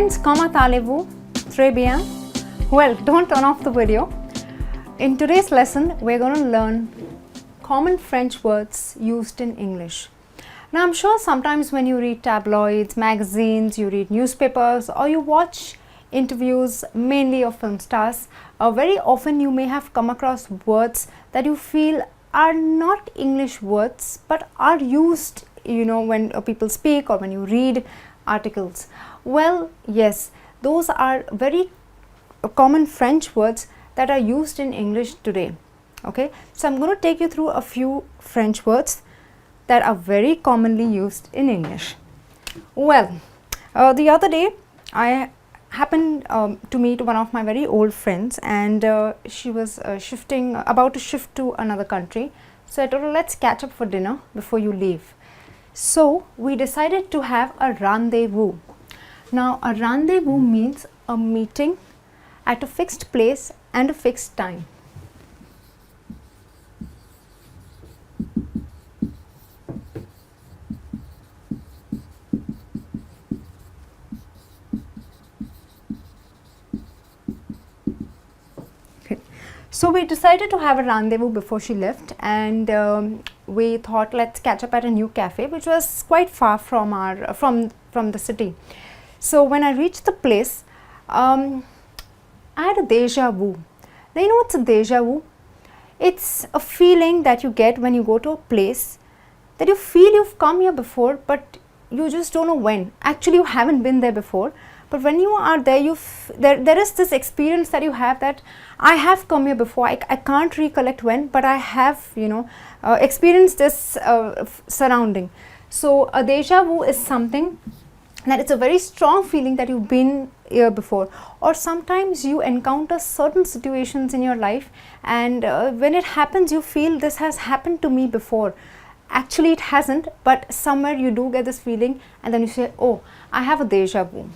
friends, comment allez-vous? Très bien. Well, don't turn off the video. In today's lesson, we're going to learn common French words used in English. Now, I'm sure sometimes when you read tabloids, magazines, you read newspapers, or you watch interviews mainly of film stars, very often you may have come across words that you feel are not English words but are used, when people speak or when you read articles. Well, yes, those are very common French words that are used in English today. Okay, so I'm going to take you through a few French words that are very commonly used in English. Well, the other day I happened to meet one of my very old friends, and she was about to shift to another country. So I told her, let's catch up for dinner before you leave. So we decided to have a rendezvous. Now, a rendezvous means a meeting at a fixed place and a fixed time. So we decided to have a rendezvous before she left, and we thought, let's catch up at a new cafe which was quite far from our from the city. So when I reached the place, I had a deja vu. Now, you know what's a deja vu? It's a feeling that you get when you go to a place that you feel you've come here before, but you just don't know when. Actually, you haven't been there before, but when you are there, there is this experience that you have that I have come here before. I can't recollect when, but I have experienced this surrounding. So a deja vu is something that it's a very strong feeling that you've been here before, or sometimes you encounter certain situations in your life, and when it happens you feel this has happened to me before. Actually it hasn't, but somewhere you do get this feeling, and then you say, oh, I have a deja vu.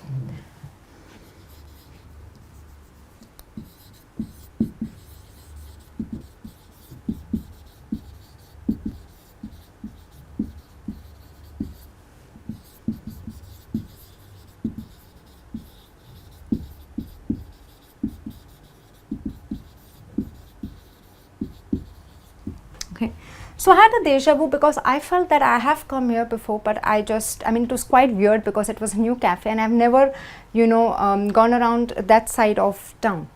Okay. So I had a deja vu because I felt that I have come here before, but it was quite weird because it was a new cafe and I've never, gone around that side of town.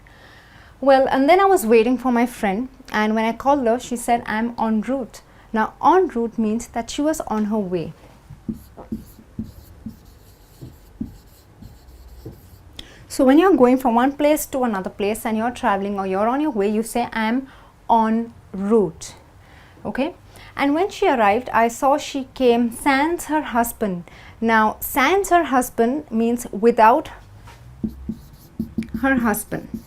Well, and then I was waiting for my friend, and when I called her, she said, I'm en route. Now, en route means that she was on her way. So when you're going from one place to another place and you're traveling or you're on your way, you say, I'm en route. Okay, and when she arrived, I saw she came sans her husband. Now, sans her husband means without her husband.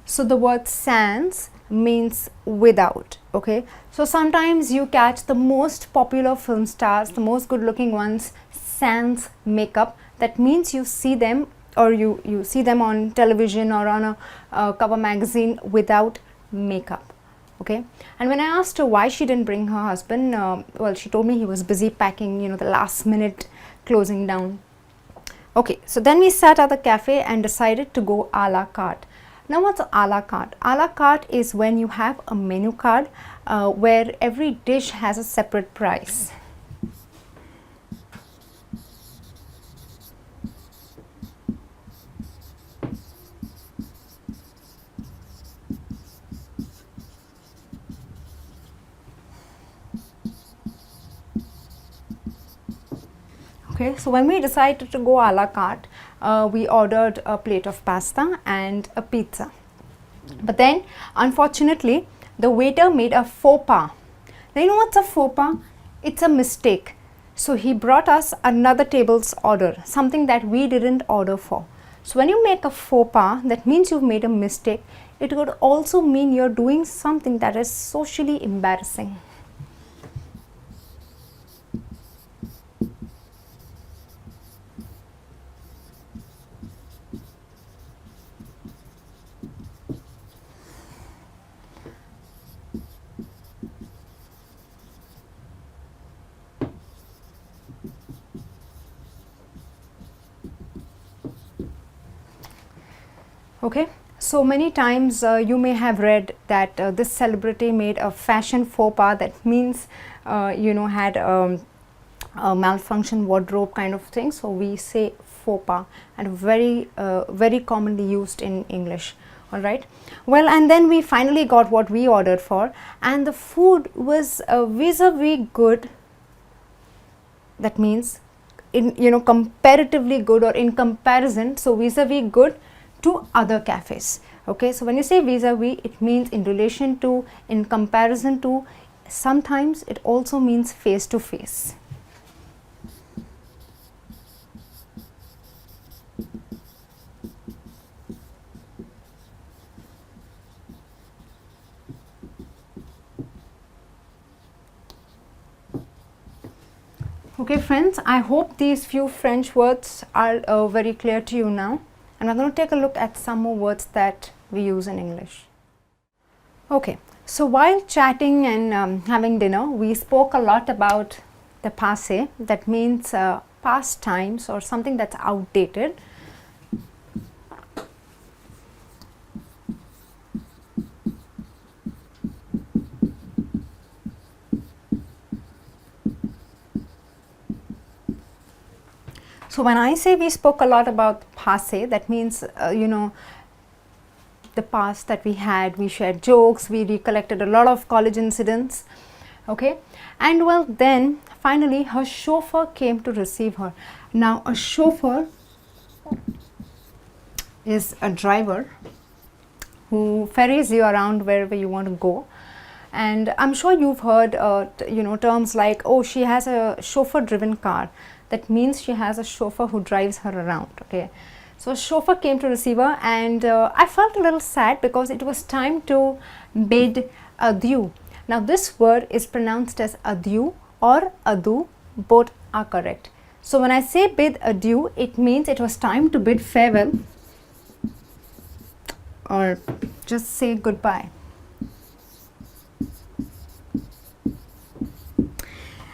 So the word sans means without. Okay, so sometimes you catch the most popular film stars, the most good looking ones, sans makeup. That means you see them, or you see them on television or on a cover magazine without makeup. Okay, and when I asked her why she didn't bring her husband, well, she told me he was busy packing, the last minute closing down. Okay, so then we sat at the cafe and decided to go a la carte. Now, what's a la carte? A la carte is when you have a menu card where every dish has a separate price. Okay, so when we decided to go a la carte, we ordered a plate of pasta and a pizza. But then, unfortunately, the waiter made a faux pas. Now, you know what's a faux pas? It's a mistake. So he brought us another table's order, something that we didn't order for. So when you make a faux pas, that means you've made a mistake. It could also mean you're doing something that is socially embarrassing. Okay, so many times you may have read that this celebrity made a fashion faux pas. That means had a malfunction wardrobe kind of thing. So we say faux pas, and very commonly used in English. All right, well, and then we finally got what we ordered for, and the food was vis-a-vis good. That means comparatively good, or in comparison, so vis-a-vis good to other cafes. Okay, so when you say vis-a-vis, it means in relation to, in comparison to. Sometimes it also means face to face. Okay friends, I hope these few French words are very clear to you now, and I'm going to take a look at some more words that we use in English. Okay, so while chatting and having dinner, we spoke a lot about the passé. That means past times or something that's outdated. So when I say we spoke a lot about passé, that means the past that we had. We shared jokes, we recollected a lot of college incidents. Okay, and well, then finally her chauffeur came to receive her. Now a chauffeur is a driver who ferries you around wherever you want to go. And I'm sure you've heard terms like, oh, she has a chauffeur driven car. That means she has a chauffeur who drives her around. Okay, so a chauffeur came to receive her, and I felt a little sad because it was time to bid adieu. Now this word is pronounced as adieu or adu, both are correct. So when I say bid adieu, it means it was time to bid farewell or just say goodbye.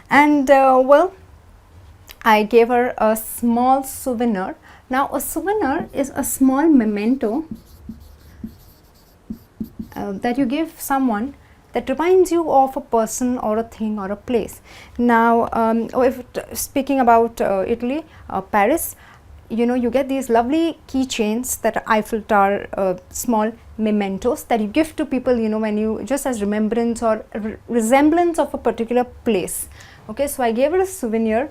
And well, I gave her a small souvenir. Now a souvenir is a small memento that you give someone that reminds you of a person or a thing or a place. Now if speaking about Italy, Paris, you get these lovely keychains that are Eiffel Tower, small mementos that you give to people, when you, just as remembrance or resemblance of a particular place. Okay, so I gave her a souvenir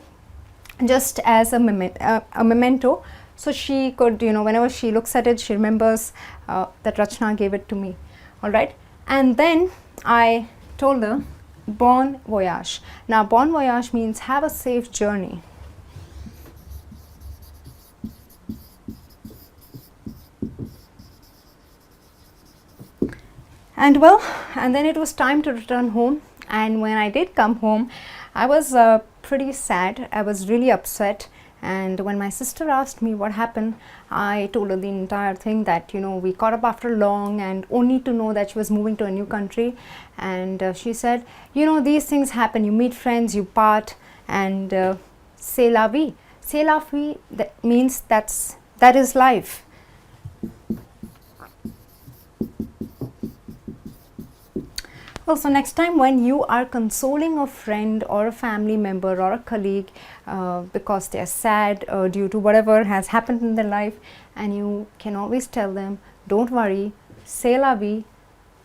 just as a memento, so she could, whenever she looks at it, she remembers that Rachna gave it to me. All right, and then I told her bon voyage. Now bon voyage means have a safe journey. And well, and then it was time to return home, and when I did come home, I was pretty sad. I was really upset, and when my sister asked me what happened, I told her the entire thing, that we caught up after long, and only to know that she was moving to a new country. And she said, these things happen, you meet friends, you part, and c'est la vie. C'est la vie, that means that is life. Well, so next time when you are consoling a friend or a family member or a colleague because they are sad due to whatever has happened in their life, and you can always tell them, don't worry, c'est la vie.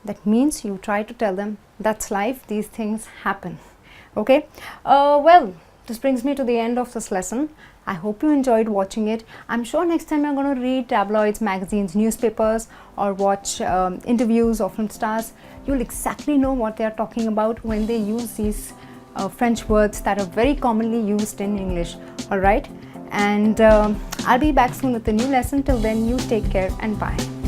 That means you try to tell them that's life, these things happen. Okay, well, this brings me to the end of this lesson. I hope you enjoyed watching it. I'm sure next time you're going to read tabloids, magazines, newspapers, or watch interviews of film stars, you'll exactly know what they are talking about when they use these French words that are very commonly used in English. All right, and I'll be back soon with a new lesson. Till then, you take care and bye.